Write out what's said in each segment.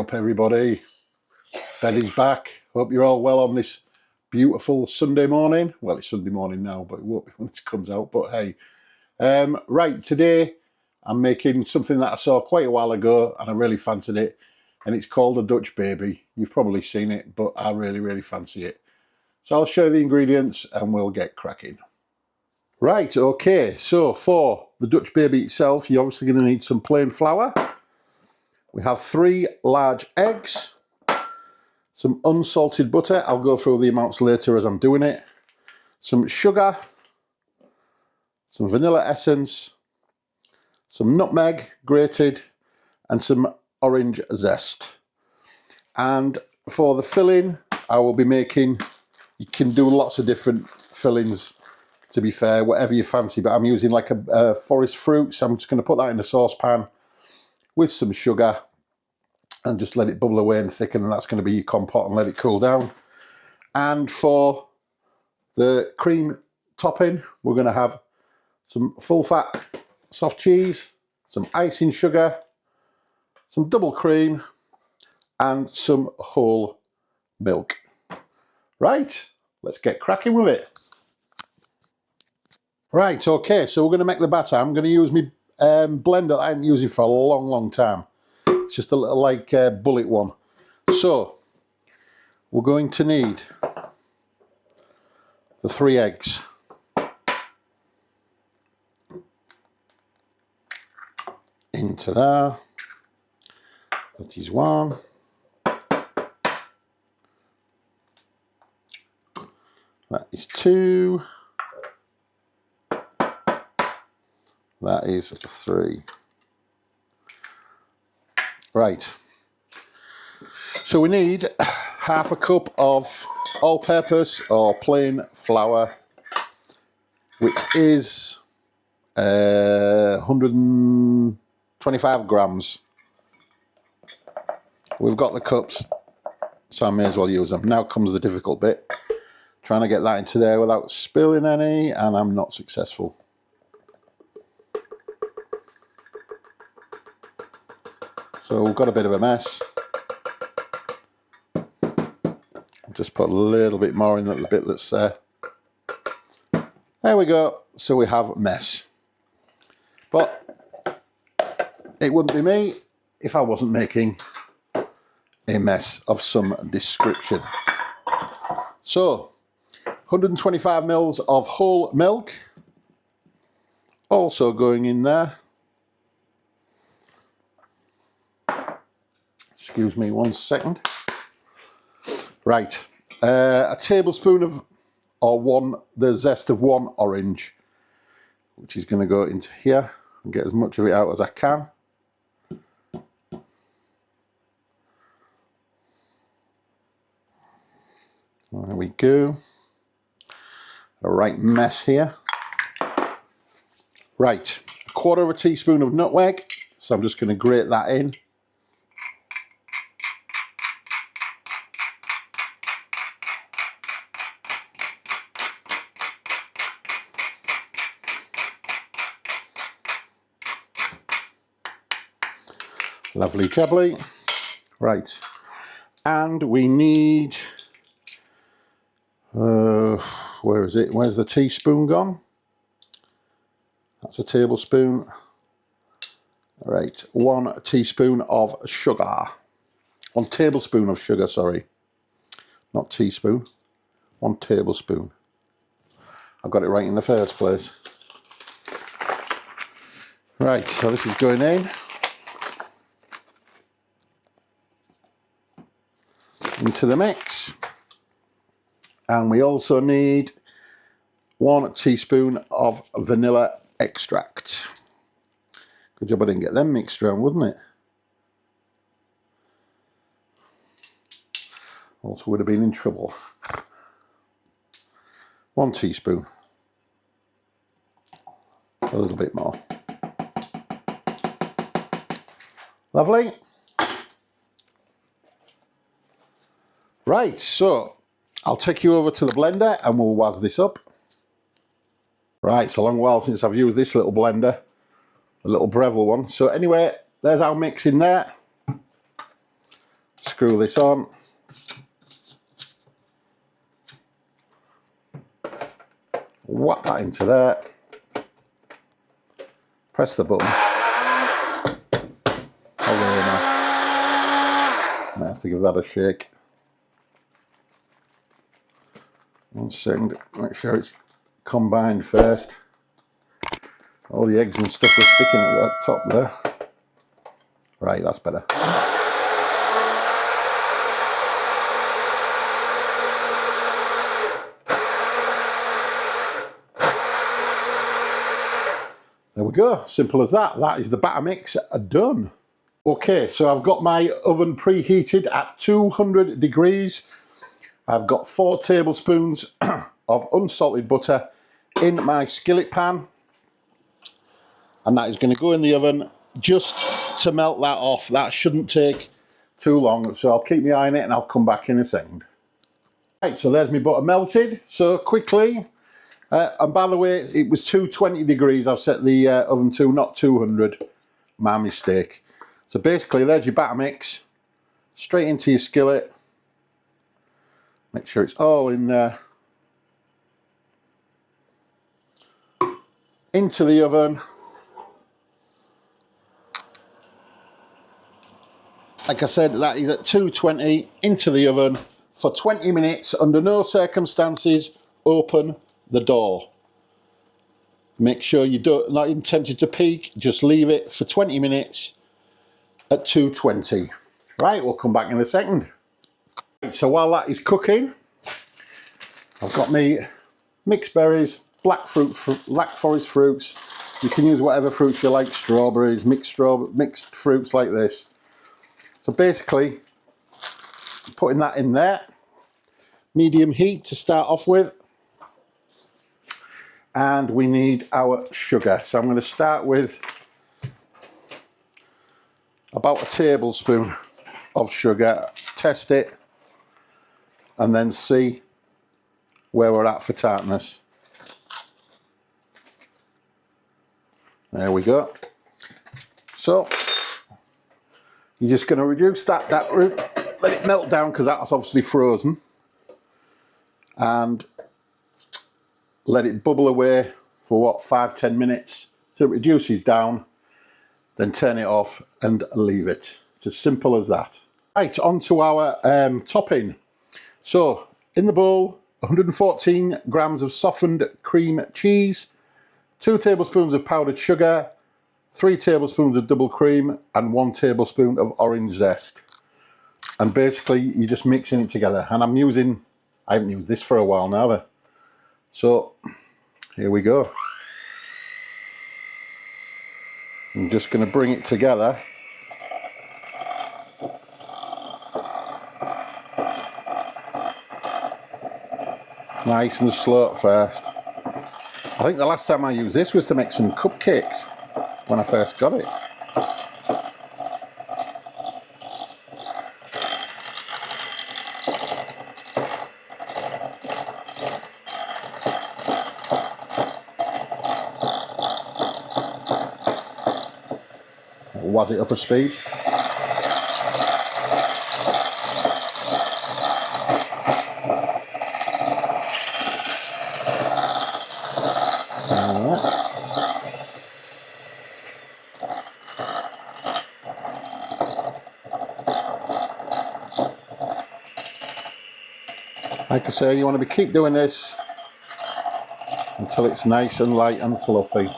up, everybody. Betty's back. Hope you're all well on this beautiful Sunday morning. Well, it's Sunday morning now, but it won't be when it comes out. But hey, right, today I'm making something that I saw quite a while ago and I really fancied it. And it's called a Dutch baby. You've probably seen it, but I really fancy it. So I'll show you the ingredients and we'll get cracking. Right, okay, so for the Dutch baby itself, you're obviously going to need some plain flour. We have 3 large eggs, some unsalted butter. I'll go through the amounts later as I'm doing it. Some sugar, some vanilla essence, some nutmeg grated, and some orange zest. And for the filling, I will be making, you can do lots of different fillings, to be fair, whatever you fancy, but I'm using like a forest fruit, so I'm just going to put that in a saucepan with some sugar and just let it bubble away and thicken, and that's going to be your compote, and let it cool down. And for the cream topping, we're going to have some full fat soft cheese, some icing sugar, some double cream, and some whole milk. Right, let's get cracking with it. Right, okay, so we're going to make the batter. I'm going to use my blender that I haven't using for a long time. It's just a little like bullet one. So we're going to need the 3 eggs. Into there. That is 1. That is 2. That is 3. Right. So we need half a cup of all-purpose or plain flour, which is 125 grams. We've got the cups, so I may as well use them. Now comes the difficult bit. Trying to get that into there without spilling any, and I'm not successful. So we've got a bit of a mess. I'll just put a little bit more in the bit that's there. There we go. So we have a mess. But it wouldn't be me if I wasn't making a mess of some description. So 125 mils of whole milk also going in there. Excuse me 1 second. Right, a tablespoon of, the zest of 1 orange, which is going to go into here and get as much of it out as I can. There we go. A right mess here. Right, 1/4 teaspoon of nutmeg, so I'm just going to grate that in. Lovely jubbly. Right, and we need, where is it? Where's the teaspoon gone? That's a tablespoon. Right, 1 teaspoon of sugar. 1 tablespoon of sugar, sorry. Not teaspoon, 1 tablespoon. I got it right in the first place. Right, so this is going in. Into the mix. And we also need 1 teaspoon of vanilla extract. Good job I didn't get them mixed around, wouldn't it? Also would have been in trouble. 1 teaspoon. A little bit more. Lovely. Right, so I'll take you over to the blender and we'll wazz this up. Right, it's a long while since I've used this little blender, the little Breville one. So anyway, there's our mix in there. screw this on. Whack that into there. Press the button. I have to give that a shake. 1 second, make sure it's combined first. All the eggs and stuff were sticking at the top there. Right, that's better. There we go, simple as that. That is the batter mix done. Okay, so I've got my oven preheated at 200 degrees. I've got 4 tablespoons of unsalted butter in my skillet pan. And that is going to go in the oven just to melt that off. That shouldn't take too long, so I'll keep my eye on it and I'll come back in a second. Right, so there's my butter melted, so quickly. And by the way, it was 220 degrees I've set the oven to, not 200. My mistake. So basically, there's your batter mix. Straight into your skillet. Make sure it's all in there. Into the oven. Like I said, that is at 220 into the oven for 20 minutes. Under no circumstances, open the door. Make sure you're not tempted to peek. Just leave it for 20 minutes at 220. Right, we'll come back in a second. So while that is cooking, I've got me mixed berries, black forest fruits. You can use whatever fruits you like, strawberries, mixed fruits like this. So basically, putting that in there, medium heat to start off with. And we need our sugar. So I'm going to start with about a tablespoon of sugar, test it, and then see where we're at for tartness. There we go. So you're just going to reduce that let it melt down because that's obviously frozen, and let it bubble away for what, 5-10 minutes till it reduces down. Then turn it off and leave it. It's as simple as that. Right, on to our topping. So, in the bowl, 114 grams of softened cream cheese, 2 tablespoons of powdered sugar, 3 tablespoons of double cream, and 1 tablespoon of orange zest. And basically, you're just mixing it together. And I haven't used this for a while now though. So, here we go. I'm just going to bring it together. Nice and slow at first. I think the last time I used this was to make some cupcakes when I first got it. Was it up a speed? Like I say, you want to keep doing this until it's nice and light and fluffy.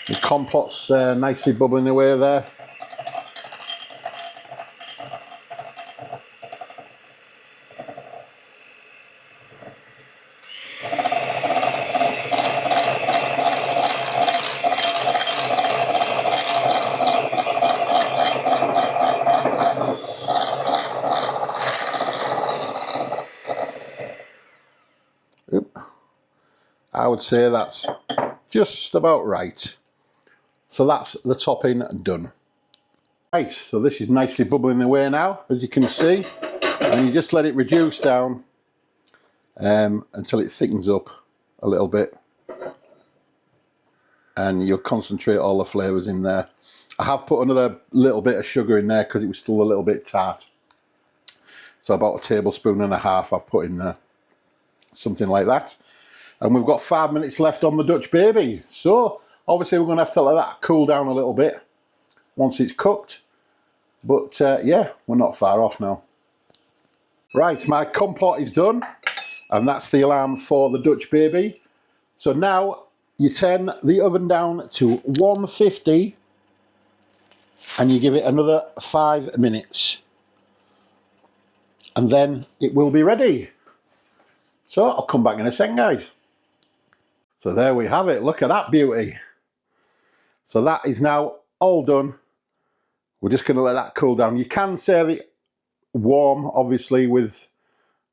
The compot's nicely bubbling away there. I would say that's just about right. So that's the topping done. Right, so this is nicely bubbling away now, as you can see. And you just let it reduce down until it thickens up a little bit. and you'll concentrate all the flavours in there. I have put another little bit of sugar in there because it was still a little bit tart. So about 1.5 tablespoons I've put in there. Something like that. And we've got 5 minutes left on the Dutch baby. So obviously we're going to have to let that cool down a little bit once it's cooked. But yeah, we're not far off now. Right, my compote is done. And that's the alarm for the Dutch baby. So now you turn the oven down to 150 and you give it another 5 minutes. And then it will be ready. So I'll come back in a second, guys. So there we have it. Look at that beauty. So that is now all done. We're just going to let that cool down. You can serve it warm, obviously, with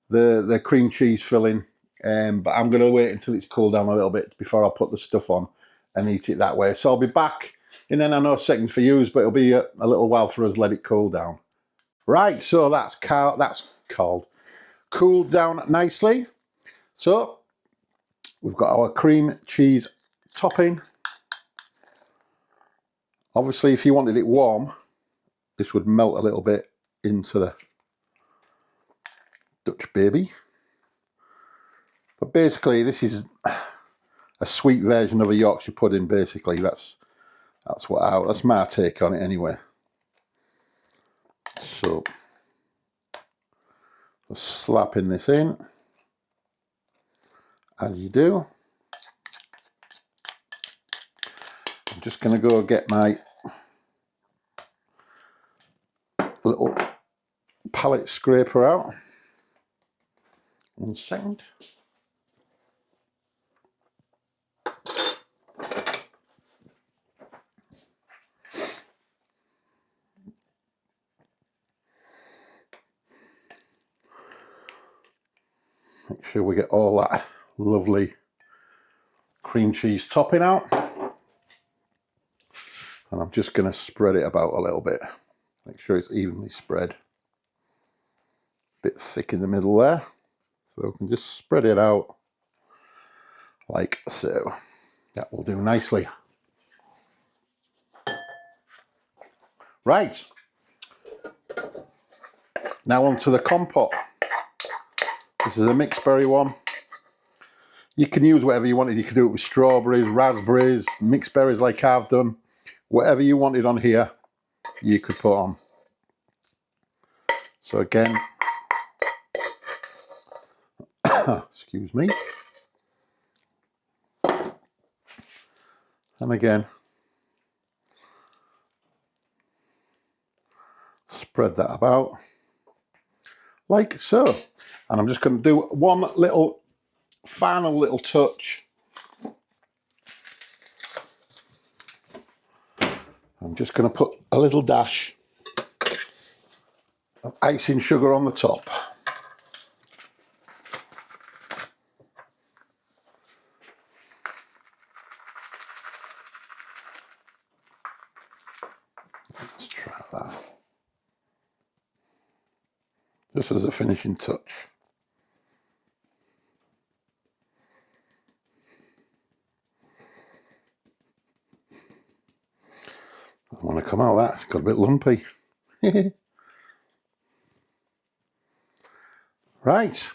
the cream cheese filling. But I'm going to wait until it's cooled down a little bit before I put the stuff on and eat it that way. So I'll be back in a nanosecond for you, but it'll be a little while for us to let it cool down. Right, so that's cooled down nicely. So we've got our cream cheese topping. Obviously, if you wanted it warm, this would melt a little bit into the Dutch baby. But basically, this is a sweet version of a Yorkshire pudding. Basically, that's my take on it anyway. So, just slapping this in, as you do. I'm just going to go get my little palette scraper out. 1 second. Make sure we get all that lovely cream cheese topping out. And I'm just going to spread it about a little bit. Make sure it's evenly spread. Bit thick in the middle there. So we can just spread it out like so. That will do nicely. Right. Now on to the compote. This is a mixed berry one. You can use whatever you wanted. You could do it with strawberries, raspberries, mixed berries like I've done. Whatever you wanted on here, you could put on. So again, excuse me. And again, spread that about like so. And I'm just going to do one final little touch. I'm just going to put a little dash of icing sugar on the top. Let's try that. Just as a finishing touch. I want to come out of that, it's got a bit lumpy. Right,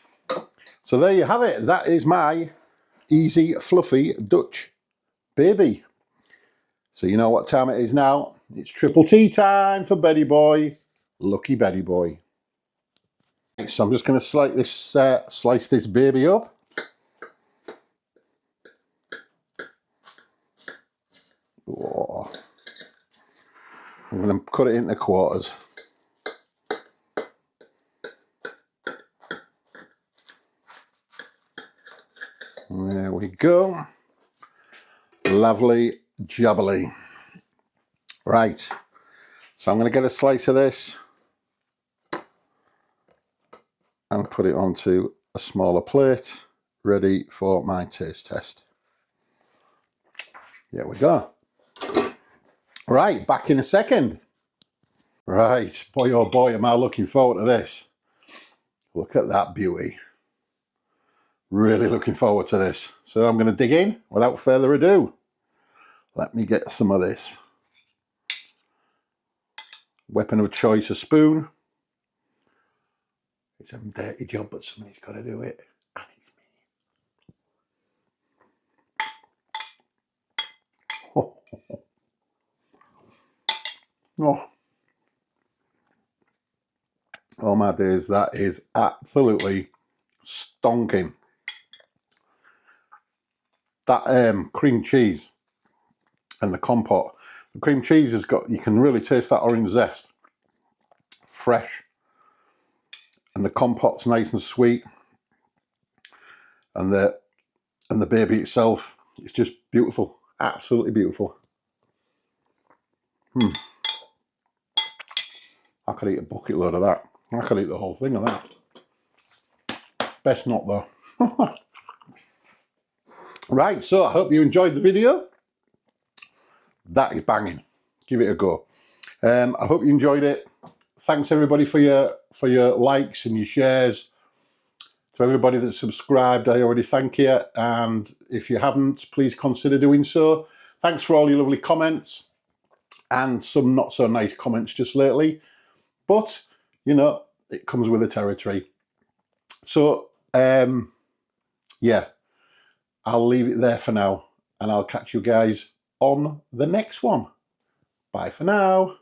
so there you have it. That is my easy, fluffy Dutch baby. So you know what time it is now. It's triple tea time for Betty Boy. Lucky Betty Boy. So I'm just going to slice this baby up. Oh. I'm going to cut it into quarters. There we go. Lovely jubbly. Right, so I'm going to get a slice of this and put it onto a smaller plate, ready for my taste test. There we go. Right, back in a second. Right, boy oh boy, am I looking forward to this. Look at that beauty. Really looking forward to this. So I'm going to dig in without further ado. Let me get some of this. Weapon of choice, a spoon. It's a dirty job, but somebody's got to do it. And it's me. Oh. Oh. Oh my days, that is absolutely stonking. That cream cheese and the compote. The cream cheese has got, you can really taste that orange zest. Fresh. And the compote's nice and sweet. And the baby itself, it's just beautiful. Absolutely beautiful. I could eat a bucket load of that. I could eat the whole thing of that. Best not though. Right, so I hope you enjoyed the video. That is banging. Give it a go. I hope you enjoyed it. Thanks everybody for your likes and your shares. To everybody that's subscribed, I already thank you. And if you haven't, please consider doing so. Thanks for all your lovely comments and some not so nice comments just lately. But, you know, it comes with the territory. So, yeah, I'll leave it there for now. And I'll catch you guys on the next one. Bye for now.